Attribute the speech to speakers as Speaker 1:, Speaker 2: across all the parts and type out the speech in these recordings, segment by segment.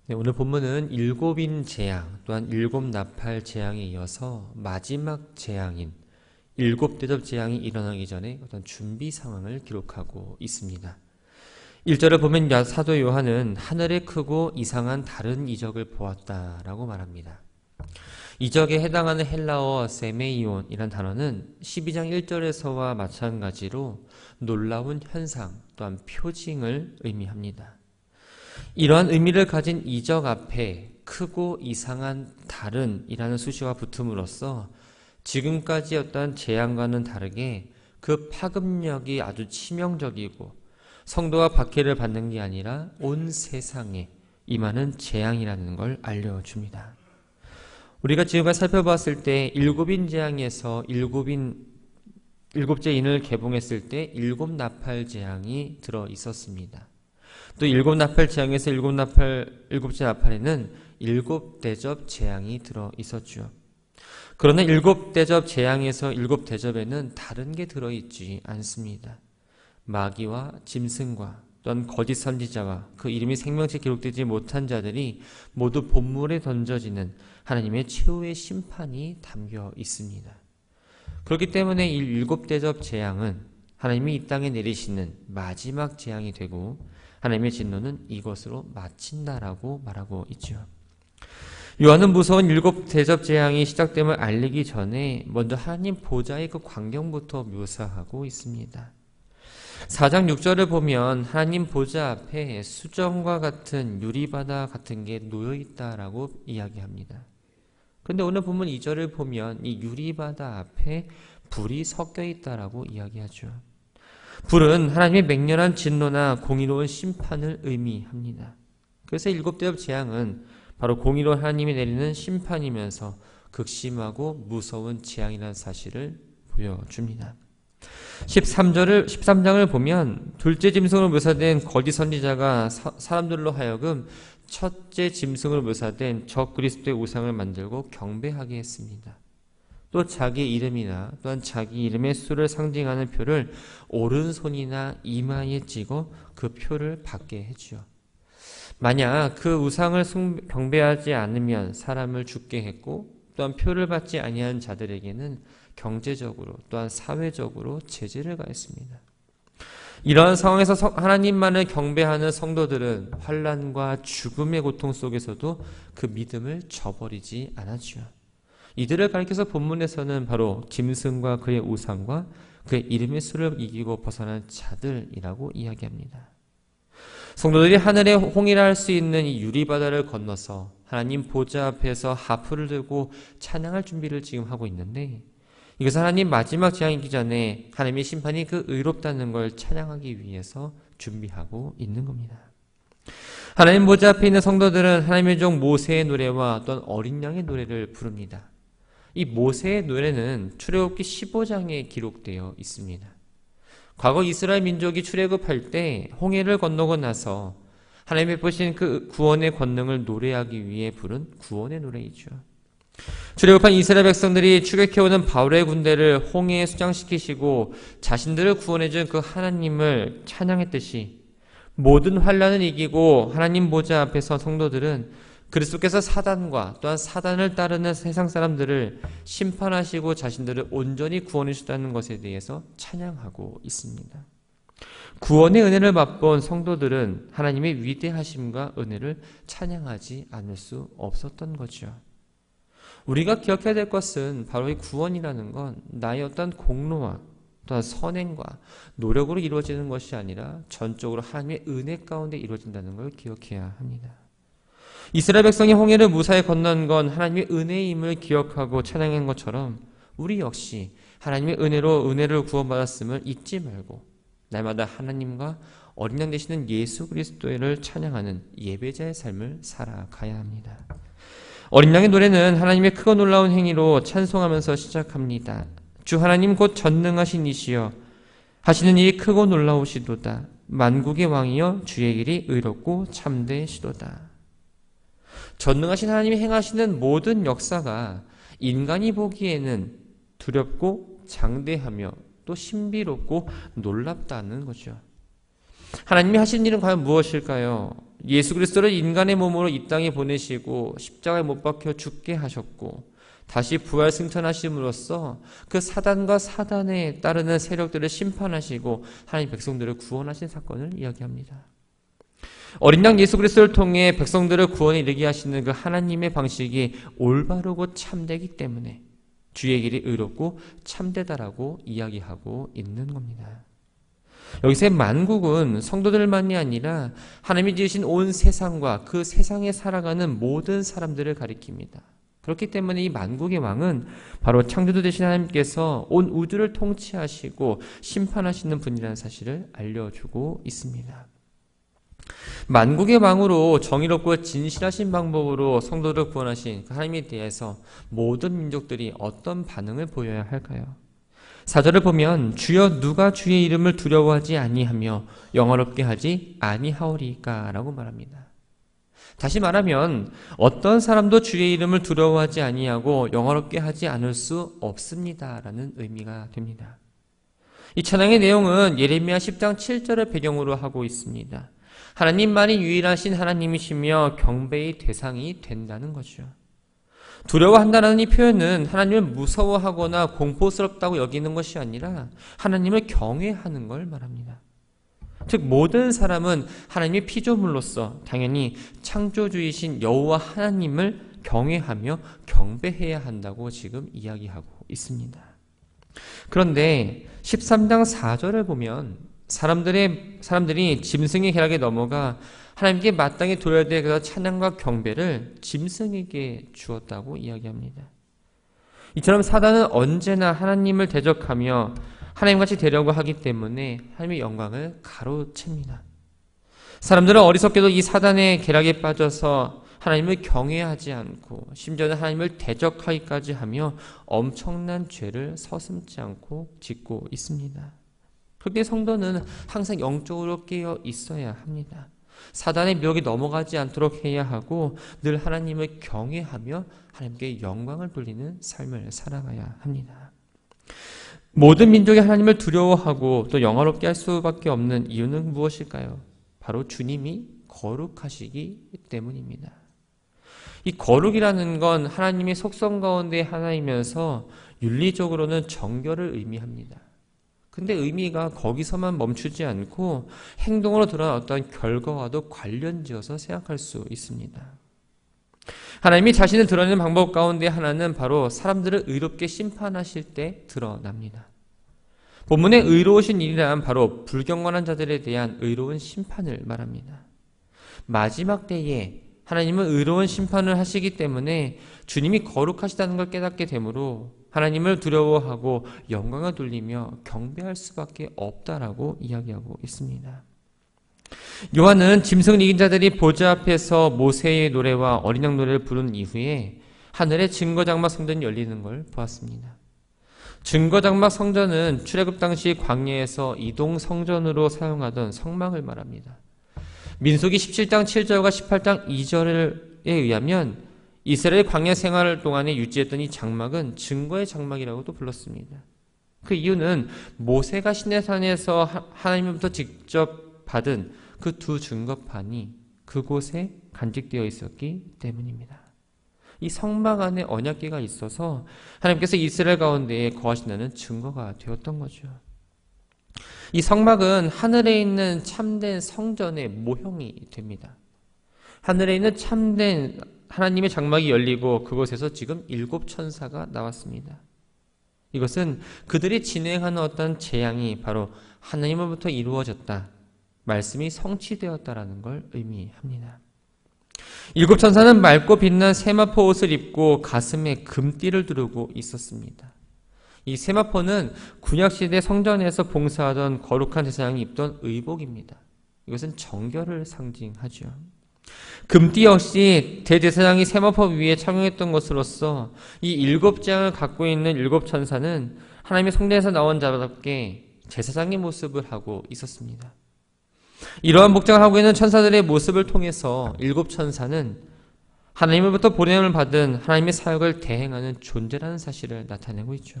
Speaker 1: 네, 오늘 본문은 일곱인 재앙 또한 일곱 나팔 재앙에 이어서 마지막 재앙인 일곱 대접 재앙이 일어나기 전에 어떤 준비 상황을 기록하고 있습니다. 1절을 보면 사도 요한은 하늘에 크고 이상한 다른 이적을 보았다라고 말합니다. 이적에 해당하는 헬라어 세메이온이란 단어는 12장 1절에서와 마찬가지로 놀라운 현상 또한 표징을 의미합니다. 이러한 의미를 가진 이적 앞에 크고 이상한 다른이라는 수식어가 붙음으로써 지금까지 어떤 재앙과는 다르게 그 파급력이 아주 치명적이고 성도가 박해를 받는 게 아니라 온 세상에 임하는 재앙이라는 걸 알려줍니다. 우리가 지금까지 살펴봤을 때 일곱인 재앙에서 일곱째 인을 개봉했을 때 일곱 나팔 재앙이 들어 있었습니다. 또 일곱 나팔 재앙에서 일곱째 나팔에는 일곱 대접 재앙이 들어 있었죠. 그러나 일곱 대접 재앙에서 일곱 대접에는 다른 게 들어 있지 않습니다. 마귀와 짐승과 또한 거짓 선지자와 그 이름이 생명책에 기록되지 못한 자들이 모두 본물에 던져지는 하나님의 최후의 심판이 담겨 있습니다. 그렇기 때문에 이 일곱 대접 재앙은 하나님이 이 땅에 내리시는 마지막 재앙이 되고 하나님의 진노는 이것으로 마친다라고 말하고 있죠. 요한은 무서운 일곱 대접 재앙이 시작됨을 알리기 전에 먼저 하나님 보좌의 그 광경부터 묘사하고 있습니다. 4장 6절을 보면 하나님 보좌 앞에 수정과 같은 유리바다 같은 게 놓여있다라고 이야기합니다. 그런데 오늘 본문 2절을 보면 이 유리바다 앞에 불이 섞여 있다라고 이야기하죠. 불은 하나님의 맹렬한 진노나 공의로운 심판을 의미합니다. 그래서 일곱 대접 재앙은 바로 공의로운 하나님이 내리는 심판이면서 극심하고 무서운 재앙이라는 사실을 보여줍니다. 13장을 보면 둘째 짐승으로 묘사된 거짓 선지자가 사람들로 하여금 첫째 짐승으로 묘사된 적 그리스도의 우상을 만들고 경배하게 했습니다. 또 자기 이름이나 또한 자기 이름의 수를 상징하는 표를 오른손이나 이마에 찍어 그 표를 받게 해주어 만약 그 우상을 경배하지 않으면 사람을 죽게 했고 또한 표를 받지 아니한 자들에게는 경제적으로 또한 사회적으로 제재를 가했습니다. 이러한 상황에서 하나님만을 경배하는 성도들은 환난과 죽음의 고통 속에서도 그 믿음을 저버리지 않았죠. 이들을 가리켜서 본문에서는 바로 짐승과 그의 우상과 그의 이름의 수를 이기고 벗어난 자들이라고 이야기합니다. 성도들이 하늘에 홍일할 수 있는 이 유리바다를 건너서 하나님 보좌 앞에서 하프를 들고 찬양할 준비를 지금 하고 있는데 이것은 하나님 마지막 재앙이기 전에 하나님의 심판이 그 의롭다는 걸 찬양하기 위해서 준비하고 있는 겁니다. 하나님 보좌 앞에 있는 성도들은 하나님의 종 모세의 노래와 또한 어린 양의 노래를 부릅니다. 이 모세의 노래는 출애굽기 15장에 기록되어 있습니다. 과거 이스라엘 민족이 출애굽할 때 홍해를 건너고 나서 하나님이 베푸신 그 구원의 권능을 노래하기 위해 부른 구원의 노래이죠. 출애굽한 이스라엘 백성들이 추격해오는 바울의 군대를 홍해에 수장시키시고 자신들을 구원해준 그 하나님을 찬양했듯이 모든 환난을 이기고 하나님 보좌 앞에서 성도들은 그리스도께서 사단과 또한 사단을 따르는 세상 사람들을 심판하시고 자신들을 온전히 구원해 주셨다는 것에 대해서 찬양하고 있습니다. 구원의 은혜를 맛본 성도들은 하나님의 위대하심과 은혜를 찬양하지 않을 수 없었던 거죠. 우리가 기억해야 될 것은 바로 이 구원이라는 건 나의 어떤 공로와 또한 선행과 노력으로 이루어지는 것이 아니라 전적으로 하나님의 은혜 가운데 이루어진다는 걸 기억해야 합니다. 이스라엘 백성이 홍해를 무사히 건넌 건 하나님의 은혜임을 기억하고 찬양한 것처럼 우리 역시 하나님의 은혜로 은혜를 구원받았음을 잊지 말고 날마다 하나님과 어린 양 되시는 예수 그리스도를 찬양하는 예배자의 삶을 살아가야 합니다. 어린 양의 노래는 하나님의 크고 놀라운 행위로 찬송하면서 시작합니다. 주 하나님 곧 전능하신 이시여 하시는 일이 크고 놀라우시도다. 만국의 왕이여 주의 일이 의롭고 참되시도다. 전능하신 하나님이 행하시는 모든 역사가 인간이 보기에는 두렵고 장대하며 또 신비롭고 놀랍다는 거죠. 하나님이 하신 일은 과연 무엇일까요? 예수 그리스도를 인간의 몸으로 이 땅에 보내시고 십자가에 못 박혀 죽게 하셨고 다시 부활 승천하심으로써 그 사단과 사단에 따르는 세력들을 심판하시고 하나님 백성들을 구원하신 사건을 이야기합니다. 어린 양 예수 그리스도를 통해 백성들을 구원에 이르게 하시는 그 하나님의 방식이 올바르고 참되기 때문에 주의 길이 의롭고 참되다라고 이야기하고 있는 겁니다. 여기서의 만국은 성도들만이 아니라 하나님이 지으신 온 세상과 그 세상에 살아가는 모든 사람들을 가리킵니다. 그렇기 때문에 이 만국의 왕은 바로 창조주 되신 하나님께서 온 우주를 통치하시고 심판하시는 분이라는 사실을 알려주고 있습니다. 만국의 왕으로 정의롭고 진실하신 방법으로 성도를 구원하신 하나님에 대해서 모든 민족들이 어떤 반응을 보여야 할까요? 4절을 보면 주여 누가 주의 이름을 두려워하지 아니하며 영화롭게 하지 아니하오리까 라고 말합니다. 다시 말하면 어떤 사람도 주의 이름을 두려워하지 아니하고 영화롭게 하지 않을 수 없습니다 라는 의미가 됩니다. 이 찬양의 내용은 예레미야 10장 7절을 배경으로 하고 있습니다. 하나님만이 유일하신 하나님이시며 경배의 대상이 된다는 거죠. 두려워한다는 이 표현은 하나님을 무서워하거나 공포스럽다고 여기는 것이 아니라 하나님을 경외하는 걸 말합니다. 즉 모든 사람은 하나님의 피조물로서 당연히 창조주이신 여호와 하나님을 경외하며 경배해야 한다고 지금 이야기하고 있습니다. 그런데 13장 4절을 보면 사람들이 짐승의 쾌락에 넘어가 하나님께 마땅히 드려야 될 그 찬양과 경배를 짐승에게 주었다고 이야기합니다. 이처럼 사단은 언제나 하나님을 대적하며 하나님같이 되려고 하기 때문에 하나님의 영광을 가로챕니다. 사람들은 어리석게도 이 사단의 쾌락에 빠져서 하나님을 경외하지 않고 심지어는 하나님을 대적하기까지 하며 엄청난 죄를 서슴지 않고 짓고 있습니다. 그렇게 성도는 항상 영적으로 깨어 있어야 합니다. 사단의 미혹에 넘어가지 않도록 해야 하고 늘 하나님을 경외하며 하나님께 영광을 돌리는 삶을 살아가야 합니다. 모든 민족이 하나님을 두려워하고 또 영화롭게 할 수밖에 없는 이유는 무엇일까요? 바로 주님이 거룩하시기 때문입니다. 이 거룩이라는 건 하나님의 속성 가운데 하나이면서 윤리적으로는 정결을 의미합니다. 근데 의미가 거기서만 멈추지 않고 행동으로 드러난 어떤 결과와도 관련지어서 생각할 수 있습니다. 하나님이 자신을 드러내는 방법 가운데 하나는 바로 사람들을 의롭게 심판하실 때 드러납니다. 본문의 의로우신 일이란 바로 불경건한 자들에 대한 의로운 심판을 말합니다. 마지막 때에 하나님은 의로운 심판을 하시기 때문에 주님이 거룩하시다는 걸 깨닫게 되므로 하나님을 두려워하고 영광을 돌리며 경배할 수밖에 없다라고 이야기하고 있습니다. 요한은 짐승을 이긴 자들이 보좌 앞에서 모세의 노래와 어린 양 노래를 부른 이후에 하늘의 증거장막 성전이 열리는 걸 보았습니다. 증거장막 성전은 출애굽 당시 광야에서 이동 성전으로 사용하던 성막을 말합니다. 민수기 17장 7절과 18장 2절에 의하면 이스라엘 광야 생활 동안에 유지했던 이 장막은 증거의 장막이라고도 불렀습니다. 그 이유는 모세가 시내산에서 하나님으로부터 직접 받은 그 두 증거판이 그곳에 간직되어 있었기 때문입니다. 이 성막 안에 언약궤가 있어서 하나님께서 이스라엘 가운데에 거하신다는 증거가 되었던 거죠. 이 성막은 하늘에 있는 참된 성전의 모형이 됩니다. 하늘에 있는 참된 하나님의 장막이 열리고 그곳에서 지금 7 천사가 나왔습니다. 이것은 그들이 진행하는 어떤 재앙이 바로 하나님으로부터 이루어졌다. 말씀이 성취되었다라는 걸 의미합니다. 7 천사는 맑고 빛난 세마포 옷을 입고 가슴에 금띠를 두르고 있었습니다. 이 세마포는 구약시대 성전에서 봉사하던 거룩한 제사장이 입던 의복입니다. 이것은 정결을 상징하죠. 금띠 역시 대제사장이 세마포 위에 착용했던 것으로서 이 7장을 갖고 있는 7 천사는 하나님의 성전에서 나온 자답게 제사장의 모습을 하고 있었습니다. 이러한 복장을 하고 있는 천사들의 모습을 통해서 7 천사는 하나님으로부터 보냄을 받은 하나님의 사역을 대행하는 존재라는 사실을 나타내고 있죠.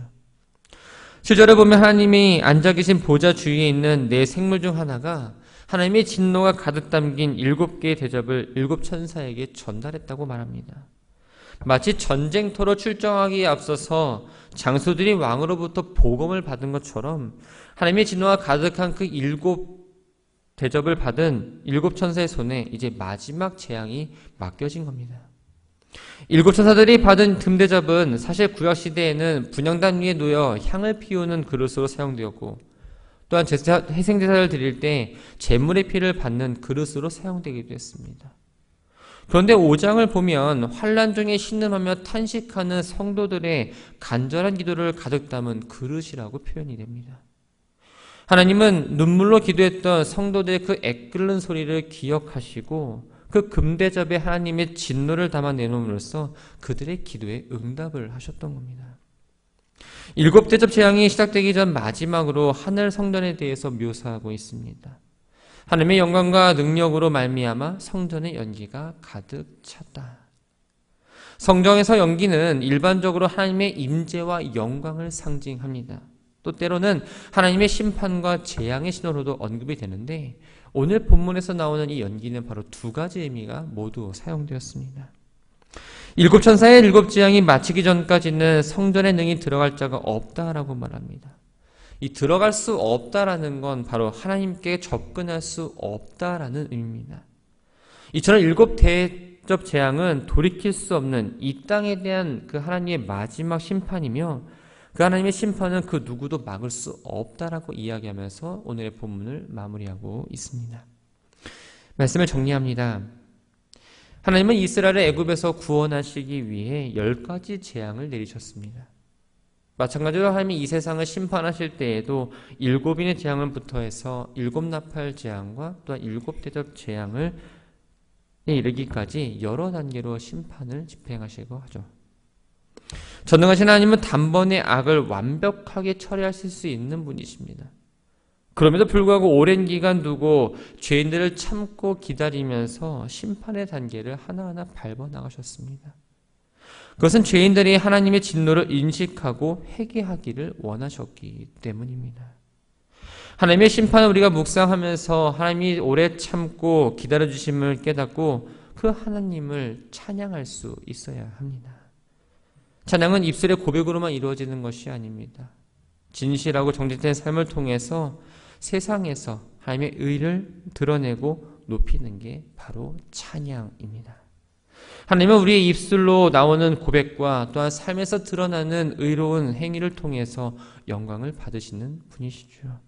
Speaker 1: 7절에 보면 하나님이 앉아 계신 보좌 주위에 있는 4 생물 중 하나가 하나님의 진노가 가득 담긴 7개의 대접을 7천사에게 전달했다고 말합니다. 마치 전쟁터로 출정하기에 앞서서 장수들이 왕으로부터 복음을 받은 것처럼 하나님의 진노가 가득한 그 7대접을 받은 7천사의 손에 이제 마지막 재앙이 맡겨진 겁니다. 7천사들이 받은 금대접은 사실 구약시대에는 분향단 위에 놓여 향을 피우는 그릇으로 사용되었고, 또한 희생제사를 드릴 때 제물의 피를 받는 그릇으로 사용되기도 했습니다. 그런데 5장을 보면 환난 중에 신음하며 탄식하는 성도들의 간절한 기도를 가득 담은 그릇이라고 표현이 됩니다. 하나님은 눈물로 기도했던 성도들의 그 애끓는 소리를 기억하시고 그 금대접에 하나님의 진노를 담아 내놓음으로써 그들의 기도에 응답을 하셨던 겁니다. 7대접 재앙이 시작되기 전 마지막으로 하늘 성전에 대해서 묘사하고 있습니다. 하나님의 영광과 능력으로 말미암아 성전의 연기가 가득 찼다. 성전에서 연기는 일반적으로 하나님의 임재와 영광을 상징합니다. 또 때로는 하나님의 심판과 재앙의 신호로도 언급이 되는데, 오늘 본문에서 나오는 이 연기는 바로 2가지 의미가 모두 사용되었습니다. 7천사의 7재앙이 마치기 전까지는 성전에 능히 들어갈 자가 없다라고 말합니다. 이 들어갈 수 없다라는 건 바로 하나님께 접근할 수 없다라는 의미입니다. 이처럼 7대접 재앙은 돌이킬 수 없는 이 땅에 대한 그 하나님의 마지막 심판이며, 그 하나님의 심판은 그 누구도 막을 수 없다라고 이야기하면서 오늘의 본문을 마무리하고 있습니다. 말씀을 정리합니다. 하나님은 이스라엘을 애굽에서 구원하시기 위해 10가지 재앙을 내리셨습니다. 마찬가지로 하나님이 이 세상을 심판하실 때에도 7인의 재앙을 부터해서 7나팔 재앙과 또한 7대접 재앙을 이르기까지 여러 단계로 심판을 집행하시고 하죠. 전능하신 하나님은 단번에 악을 완벽하게 처리하실 수 있는 분이십니다. 그럼에도 불구하고 오랜 기간 두고 죄인들을 참고 기다리면서 심판의 단계를 하나하나 밟아 나가셨습니다. 그것은 죄인들이 하나님의 진노를 인식하고 회개하기를 원하셨기 때문입니다. 하나님의 심판을 우리가 묵상하면서 하나님이 오래 참고 기다려주심을 깨닫고 그 하나님을 찬양할 수 있어야 합니다. 찬양은 입술의 고백으로만 이루어지는 것이 아닙니다. 진실하고 정직된 삶을 통해서 세상에서 하나님의 의를 드러내고 높이는 게 바로 찬양입니다. 하나님은 우리의 입술로 나오는 고백과 또한 삶에서 드러나는 의로운 행위를 통해서 영광을 받으시는 분이시죠.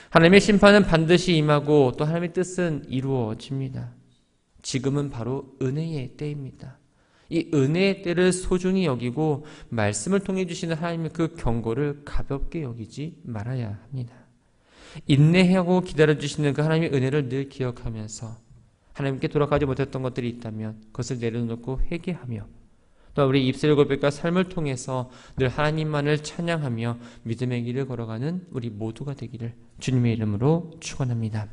Speaker 1: 하나님의 심판은 반드시 임하고 또 하나님의 뜻은 이루어집니다. 지금은 바로 은혜의 때입니다. 이 은혜의 때를 소중히 여기고 말씀을 통해 주시는 하나님의 그 경고를 가볍게 여기지 말아야 합니다. 인내하고 기다려주시는 그 하나님의 은혜를 늘 기억하면서 하나님께 돌아가지 못했던 것들이 있다면 그것을 내려놓고 회개하며 또 우리 입술 고백과 삶을 통해서 늘 하나님만을 찬양하며 믿음의 길을 걸어가는 우리 모두가 되기를 주님의 이름으로 축원합니다.